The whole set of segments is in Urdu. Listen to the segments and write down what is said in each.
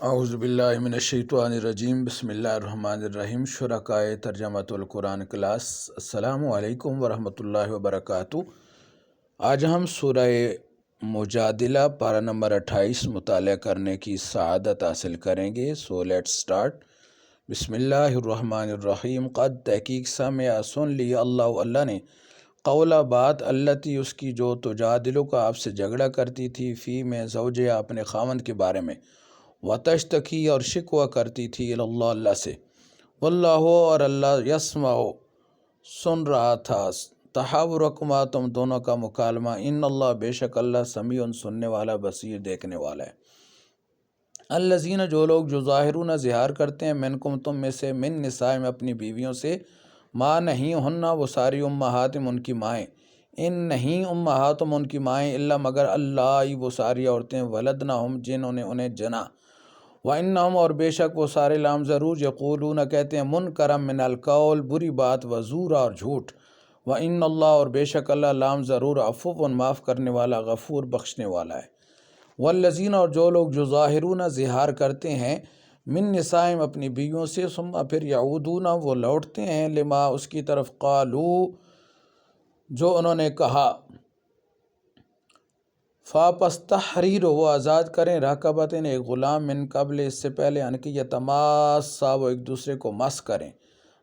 اعوذ باللہ من الشیطان الرجیم، بسم اللہ الرحمن الرحیم۔ شرکائے ترجمۃ القرآن کلاس، السلام علیکم ورحمۃ اللہ وبرکاتہ۔ آج ہم سورہ مجادلہ پارہ نمبر 28 مطالعہ کرنے کی سعادت حاصل کریں گے۔ So let's start. بسم اللہ الرحمن الرحیم۔ قد تحقیق سمع سن لی اللہ نے قولا بات التی اس کی جو تجادلو کا آپ سے جھگڑا کرتی تھی فی میں زوجہ اپنے خاوند کے بارے میں، وتشتکی اور شکوہ کرتی تھی اللہ سے، واللہ اور اللہ یسمع سن رہا تھا تحاورکما تم دونوں کا مکالمہ، ان اللہ بے شک اللہ سمیع سننے والا بصیر دیکھنے والا ہے۔ الذین جو لوگ جو ظاہرون ظہار کرتے ہیں منکم تم میں سے، من نساء میں اپنی بیویوں سے، ما نہیں ہننا وہ ساری امہاتم ان کی مائیں، ان نہیں امہاتم ان کی مائیں، الا مگر اللہ وہ ساری عورتیں، ولدنہم جنہوں نے انہیں جنا، وَإِنَّهُمْ اور بے شک وہ سارے لام ضرور، یقولون کہتے ہیں، منکرم من القول بری بات، وزورا اور جھوٹ، وَإِنَّ اللَّهَ اور بے شک اللہ لام ضرور، عفو معاف کرنے والا، غفور بخشنے والا ہے۔ والذین اور جو لوگ جو ظاہرون ظہار کرتے ہیں من نسائم اپنی بیویوں سے، ثم پھر یعودون وہ لوٹتے ہیں، لما اس کی طرف، قالو جو انہوں نے کہا، فاپس تحریر وہ آزاد کریں، رقبتن ایک غلام، من قبل اس سے پہلے، ان کی یتماسا وہ ایک دوسرے کو مس کریں،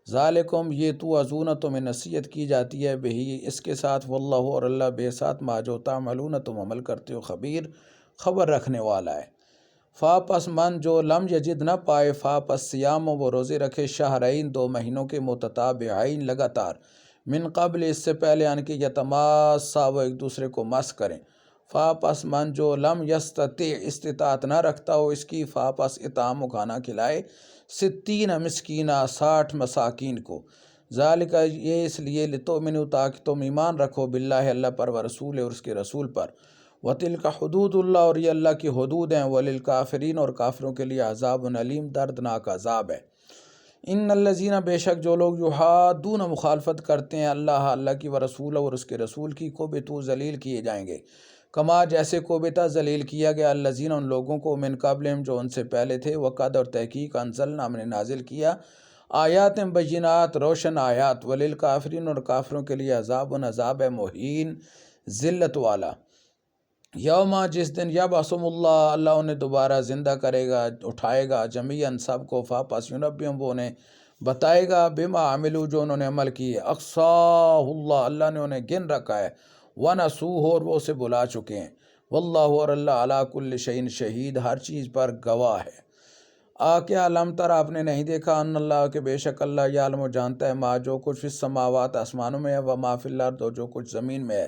ذالکم یہ توعظون تمہیں نصیحت کی جاتی ہے، بہی اس کے ساتھ، واللہ اور اللہ بے ساتھ ما جو تعملون تم عمل کرتے ہو، خبیر خبر رکھنے والا ہے۔ فاپس من جو لم یجد نہ پائے، فاپس سیام وہ روزے رکھے، شہرین 2 مہینوں کے، متتابعین لگاتار، من قبل اس سے پہلے، ان کی یتماسا وہ ایک دوسرے کو مس کریں، فاپس من جو لم یستطع استطاعت نہ رکھتا ہو اس کی، فاپس اطعام و کھانا کھلائے، 60 مسکینہ 60 مساکین کو، ذالک یہ اس لیے، لتؤمنوا تاکہ تم ایمان رکھو، باللہ اللہ پر، ورسول اور اس کے رسول پر، وتلک حدود اللہ اور یہ اللہ کی حدود ہیں، وللکافرین اور کافروں کے لیے عذاب علیم دردناک عذاب ہے۔ ان الذین بے شک جو لوگ یحادون مخالفت کرتے ہیں اللہ کی ورسول اور اس کے رسول کی، کبتوا ذلیل کیے جائیں گے، کما جیسے کوبتا ذلیل کیا گیا، الذین ان لوگوں کو، من قبلہم جو ان سے پہلے تھے، وقد اور تحقیق، انزلنا ہم نے نازل کیا، آیات بینات روشن آیات، وللکافرین اور کافروں کے لیے عذاب ہے مہین ذلت والا۔ یوما جس دن، یبعثہم اللہ انہیں دوبارہ زندہ کرے گا، اٹھائے گا، جمیعاً سب کو، فاپس ینبئہم وہ انہیں بتائے گا، بما عملوا جو انہوں نے عمل کیے، احصاہ اللہ نے انہیں گن رکھا ہے، ونسوہ اور وہ اسے بلا چکے ہیں، واللہ اور اللہ علی کل شیء شہید ہر چیز پر گواہ ہے۔ کیا لم تر آپ نے نہیں دیکھا، ان اللہ کے بے شک اللہ یعلم و جانتا ہے، ما جو کچھ فی السماوات آسمانوں میں ہے، وما فی الارض اور جو کچھ زمین میں ہے،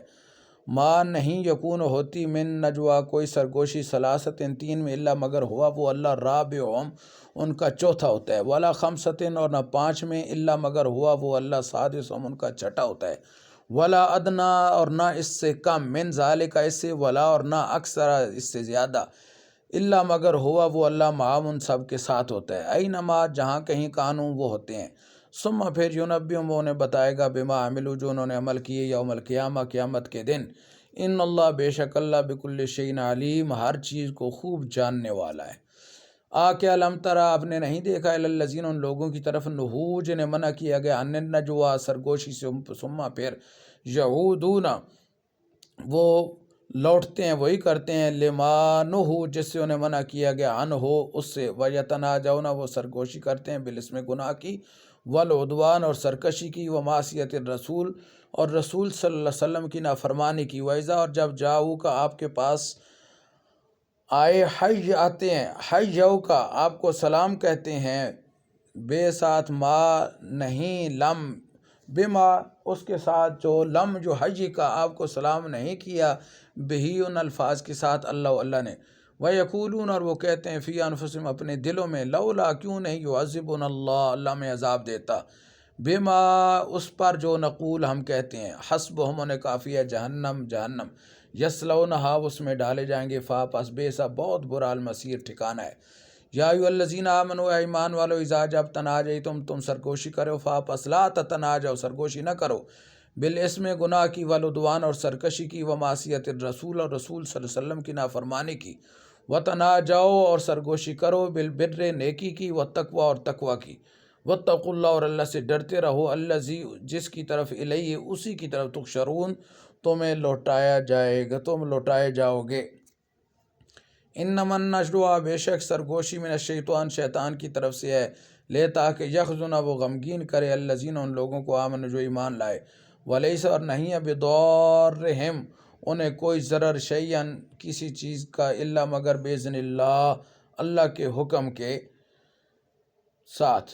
ما نہیں یکون ہوتی، من نجوا کوئی سرگوشی، ثلاثت 3 میں، الا مگر ہوا وہ اللہ رابعہم ان کا چوتھا ہوتا ہے، ولا خمسۃ اور نہ 5 میں، الا مگر ہوا وہ اللہ سادسہم ان کا چھٹا ہوتا ہے، ولا ادنا اور نہ اس سے کم، من ذالک اس سے، ولا اور نہ اکثر اس سے زیادہ، الا مگر ہوا وہ اللہ معاہم ان سب کے ساتھ ہوتا ہے، اینما جہاں کہیں کانوں وہ ہوتے ہیں، ثم پھر ینبئہم وہ انہیں بتائے گا، بما عملوا جو انہوں نے عمل کیے، یوم القیامہ قیامت کے دن، ان اللہ بے شک اللہ بکل شیء علیم ہر چیز کو خوب جاننے والا ہے۔ کیا لم ترا آپ نے نہیں دیکھا، الذین ان لوگوں کی طرف، نہو جنہیں منع کیا گیا، ان النجوا سرگوشی سے، ثم پھر یعودون وہ لوٹتے ہیں، وہی کرتے ہیں، لما نہو جس سے انہیں منع کیا گیا، عنہ اس سے، ویتناجون وہ سرگوشی کرتے ہیں، بالاسم گناہ کی، والعدوان اور سرکشی کی، ومعصیت الرسول اور رسول صلی اللہ علیہ وسلم کی نافرمانی کی، وَإِذَا اور جب جاؤ کا آپ کے پاس آئے، حی آتے ہیں، حیو کا آپ کو سلام کہتے ہیں، بے ساتھ ما نہیں، لم بما اس کے ساتھ جو، لم جو حی کا آپ کو سلام نہیں کیا، بہی ان الفاظ کے ساتھ، اللہ نے، وَيَقُولُونَ اور وہ کہتے ہیں، فی انفسہم اپنے دلوں میں، لولا کیوں نہیں، یعذبنا اللہ میں عذاب دیتا، بما اس پر جو نقول ہم کہتے ہیں، حسبہم انہیں کافی ہے، جہنم یصلونہا اس میں ڈالے جائیں گے، پس بے سا بہت برا المصیر ٹھکانہ ہے۔ یا ایھا الذین آمنوا اے ایمان والو، اذا جب تناجیتم تم سرگوشی کرو، پس لا تتناجوا سرگوشی نہ کرو، بالاسم گناہ کی، والعدوان اور سرکشی کی، ومعصیت الرسول اور رسول صلی اللہ علیہ وسلم کی نافرمانی کی، وتناجاؤ اور سرگوشی کرو بالبر نیکی کی، والتقوی اور تقوی کی، واتقوا اللہ اور اللہ سے ڈرتے رہو، الذی جس کی طرف الیہ اسی کی طرف تحشرون تمہیں لوٹایا جائے گا، تم لوٹائے جاؤ گے۔ انما النجوى بے شک سرگوشی من الشیطان شیطان کی طرف سے ہے، لے تاکہ یحزن وہ غمگین کرے الذین ان لوگوں کو آمن جو ایمان لائے، ولیس اور نہیں ہے بضارہم انہیں کوئی ضرر شیئن کسی چیز کا، الا مگر باذن اللہ اللہ کے حکم کے ساتھ،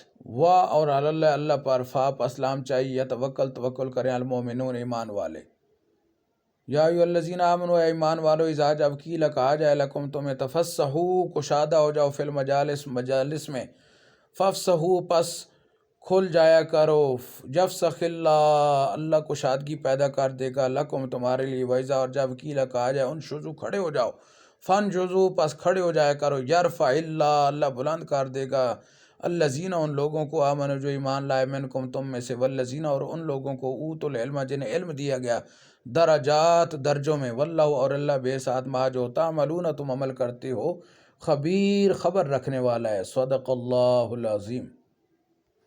اور اللہ اللہ پر فاپ اسلام چاہیے، توکل کریں المومنون ایمان والے۔ یا ایھا الذین آمنوا اے ایمان والو، اذا جب قیل کہا جائے لکم تمہیں تفسحوا کشادہ ہو جاؤ فی المجالس مجالس میں، فافسحوا پس کھل جایا کرو، یفسح اللہ اللہ کشادگی پیدا کر دے گا لکم تمہارے لیے، وَإِذَا اور جب قیل کہا جائے انشزوا کھڑے ہو جاؤ، فانشزوا پس کھڑے ہو جایا کرو، یرفع اللہ اللہ بلند کر دے گا الذین ان لوگوں کو آمنوا جو ایمان لائے، منکم تم میں سے، والذین اور ان لوگوں کو اوتوا العلم جنہیں علم دیا گیا، درجات درجوں میں، واللہ اور اللہ بے ساتھ ما جو تعملون تم عمل کرتے ہو، خبیر خبر رکھنے والا ہے۔ صدق اللہ العظیم۔